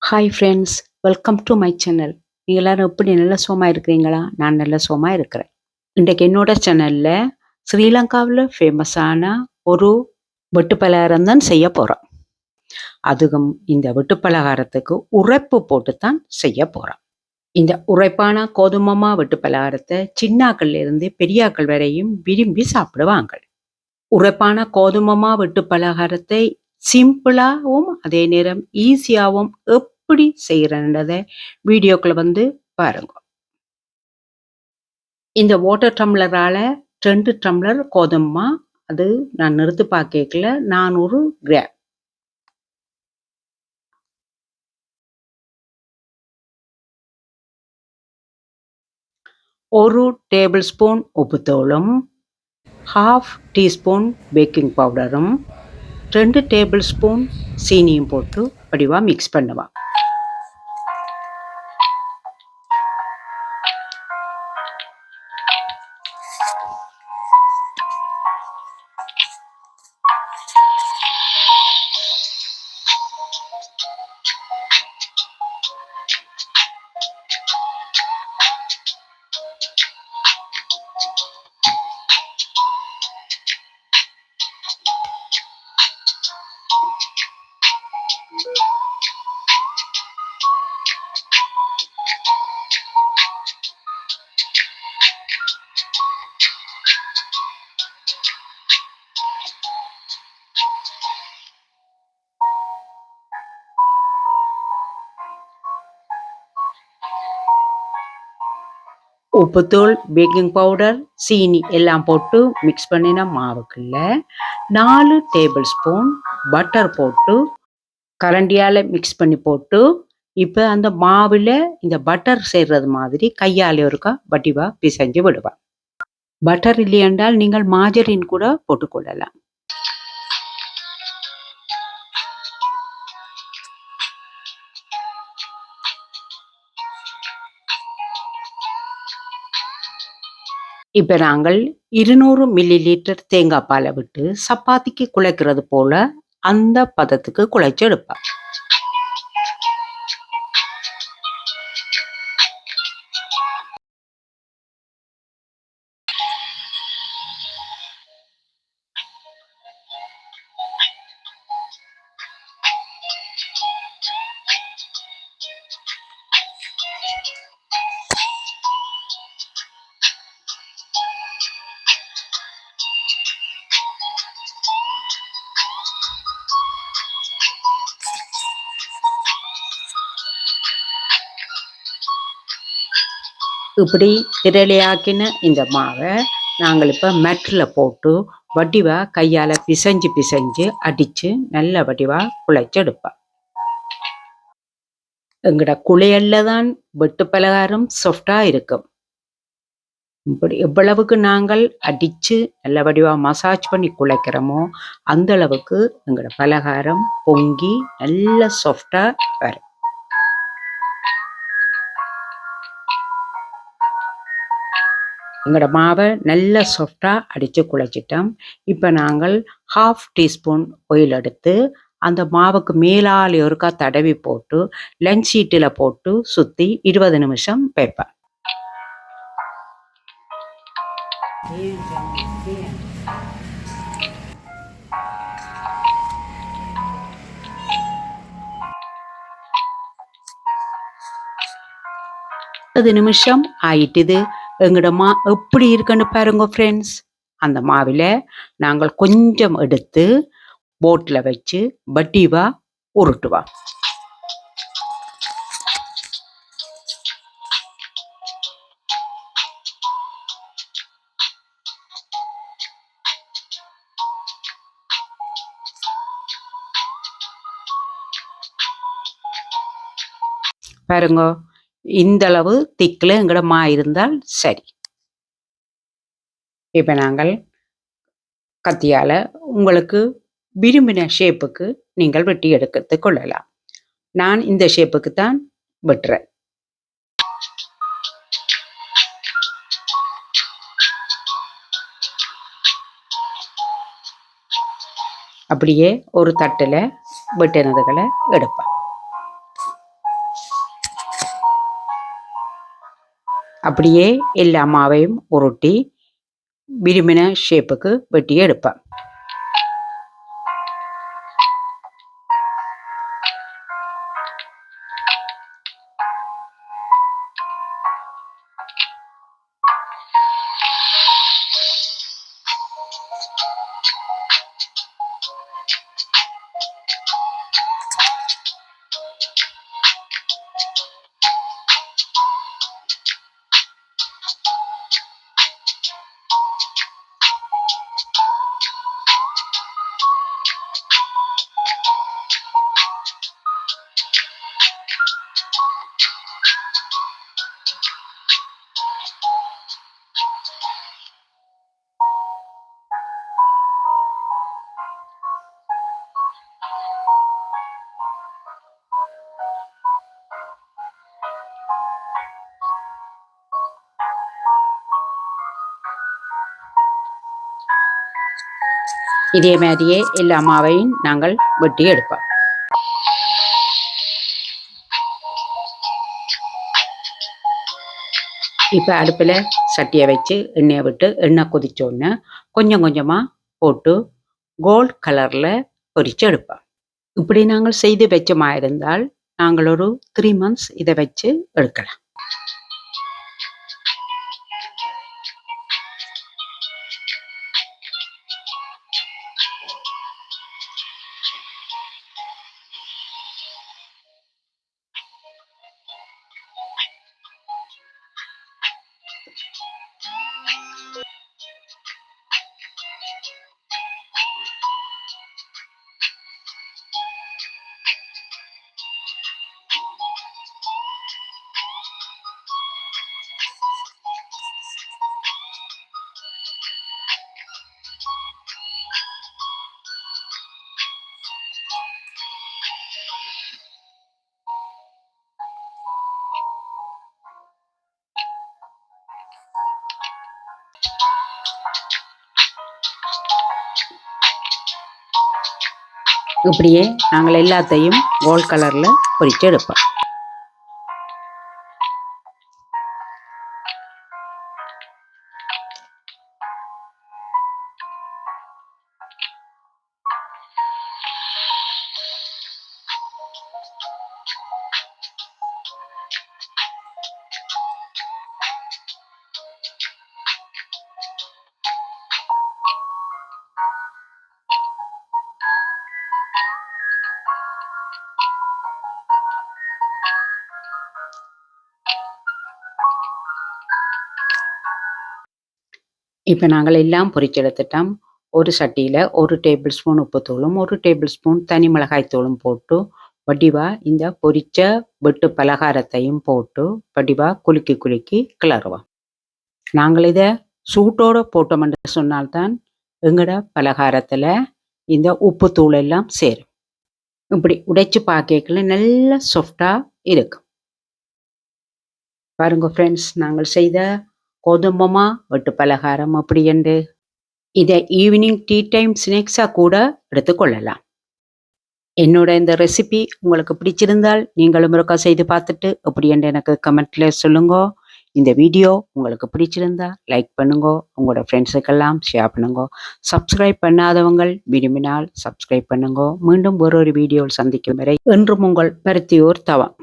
Hi friends, welcome to my channel. நீங்கள் எல்லோரும் எப்படி நல்ல சுகமாக இருக்கிறீங்களா? நான் நல்ல சுகமாக இருக்கிறேன். இன்றைக்கு என்னோட சேனலில் ஸ்ரீலங்காவில் ஃபேமஸான ஒரு வெட்டு பலகாரம் தான் செய்ய போகிறோம். அதுவும் இந்த வெட்டு பலகாரத்துக்கு உரைப்பு போட்டு தான் செய்ய போகிறோம். இந்த உரைப்பான கோதுமமா வெட்டு பலகாரத்தை சின்னாக்கள்லேருந்து பெரியாக்கள் வரையும் விரும்பி சாப்பிடுவாங்க. உரைப்பான கோதுமமா வெட்டு பலகாரத்தை சிம்பிளாகவும் அதே நேரம் ஈஸியாகவும் எப்படி செய்யறன்றதை வீடியோக்களை பாருங்க. இந்த வாட்டர் டம்ளரால 2 டம்ளர் கோதுமை, அது நான் நிறுத்து பார்க்கல 400 கிராம். ஒரு டேபிள் ஸ்பூன் உப்புத்தூளும் 1/2 டீஸ்பூன் பேக்கிங் பவுடரும் 2 டேபிள் ஸ்பூன் சீனியும் போட்டு வடிவாக மிக்ஸ் பண்ணுவான். உப்புத்தூள், பேக்கிங் பவுடர், சீனி எல்லாம் போட்டு மிக்ஸ் பண்ணின மாவுக்குள்ள 4 டேபிள் ஸ்பூன் பட்டர் போட்டு கரண்டியால் மிக்ஸ் பண்ணி போட்டு, இப்போ அந்த மாவில் இந்த பட்டர் சேர்றது மாதிரி கையால் ஒருக்கா வடிவாக பிசைஞ்சு விடுவான். பட்டர் இல்லை என்றால் நீங்கள் மாஜரின் கூட போட்டுக்கொள்ளலாம். இப்போ நாங்கள் 200 மில்லி லிட்டர் தேங்காய் பாலை விட்டு சப்பாத்திக்கு குழைக்கிறது போல அந்த பதத்துக்கு குழைச்சி எடுப்போம். இப்படி திரளையாக்கின இந்த மாவை நாங்கள் இப்போ மெட்டில் போட்டு வடிவாக கையால் பிசைஞ்சு அடித்து நல்ல வடிவாக குழைச்செடுப்போம். எங்கட குழையல்ல தான் வெட்டு பலகாரம் சாஃப்டாக இருக்கும். இப்படி எவ்வளவுக்கு நாங்கள் அடித்து நல்ல வடிவாக மசாஜ் பண்ணி குழைக்கிறோமோ அந்த அளவுக்கு எங்களோட பலகாரம் பொங்கி நல்ல சாஃப்டாக வரும். எங்களோட மாவை நல்ல சாஃப்டாக அடித்து குழைச்சிட்டோம். இப்போ நாங்கள் 1/2 டீஸ்பூன் ஆயில் எடுத்து அந்த மாவுக்கு மேலால் ஒருக்கா தடவி போட்டு லஞ்ச் ஷீட்டில் போட்டு சுற்றி 20 நிமிஷம் வைப்பேன். நிமிஷம் ஆயிட்டுது. எங்களோட மா எப்படி இருக்குன்னு பாருங்க ஃப்ரெண்ட்ஸ். அந்த மாவில் நாங்கள் கொஞ்சம் எடுத்து போட்டில் வச்சு வடிவா உருட்டுவா. பாருங்க, இந்த அளவு திக்கில் எங்களோட மா இருந்தால் சரி. இப்போ நாங்கள் கத்தியால் உங்களுக்கு விரும்பின ஷேப்புக்கு நீங்கள் வெட்டி எடுத்து கொள்ளலாம். நான் இந்த ஷேப்புக்கு தான் வெட்டுறேன். அப்படியே ஒரு தட்டில் வெட்டினதுகளை எடுப்பேன். அப்படியே எல்லா மாவையும் உருட்டி விரும்பின ஷேப்புக்கு வெட்டி எடுப்பேன். இதே மாதிரியே எல்லா மாவையும் நாங்கள் வெட்டி எடுப்போம். இப்போ அடுப்பில் சட்டியை வச்சு எண்ணெயை விட்டு எண்ணெய் கொதிச்சோன்னு கொஞ்சம் கொஞ்சமாக போட்டு கோல்ட் கலரில் பொரிச்சு எடுப்போம். இப்படி நாங்கள் செய்து வச்சமா இருந்தால் நாங்கள் ஒரு 3 months இதை வச்சு எடுக்கலாம். இப்படியே நாங்கள் எல்லாத்தையும் கோல்ட் கலரில் பொரிச்சு எடுப்போம். இப்போ நாங்கள் எல்லாம் பொரிச்செடுத்துட்டோம். ஒரு சட்டியில் 1 டேபிள் ஸ்பூன் உப்புத்தூளும் 1 டேபிள் ஸ்பூன் தனி மிளகாய் தூளும் போட்டு வடிவாக இந்த பொரிச்ச வெட்டு பலகாரத்தையும் போட்டு வடிவாக குலுக்கி குலுக்கி கிளறுவோம். நாங்கள் இதை சூட்டோடு போட்டோம்னு சொன்னால்தான் எங்களோட பலகாரத்தில் இந்த உப்புத்தூள் எல்லாம் சேரும். இப்படி உடைச்சு பார்க்கல நல்ல சாஃப்டாக இருக்கும். பாருங்க ஃப்ரெண்ட்ஸ், நாங்கள் செய்த கோதும்பமா வெட்டு பலகாரம் அப்படி என்று இதை ஈவினிங் டீ டைம் ஸ்நாக்ஸாக கூட எடுத்துக்கொள்ளலாம். என்னோட இந்த ரெசிபி உங்களுக்கு பிடிச்சிருந்தால் நீங்களும் ஒருக்கா செய்து பார்த்துட்டு அப்படி என்று எனக்கு கமெண்ட்ல சொல்லுங்க. இந்த வீடியோ உங்களுக்கு பிடிச்சிருந்தா லைக் பண்ணுங்க, உங்களோட ஃப்ரெண்ட்ஸுக்கெல்லாம் ஷேர் பண்ணுங்க. சப்ஸ்கிரைப் பண்ணாதவங்க விரும்பினால் சப்ஸ்கிரைப் பண்ணுங்க. மீண்டும் ஒரு வீடியோவில் சந்திக்கும் வரை என்றும் உங்கள் பருத்தியூர் தவம்.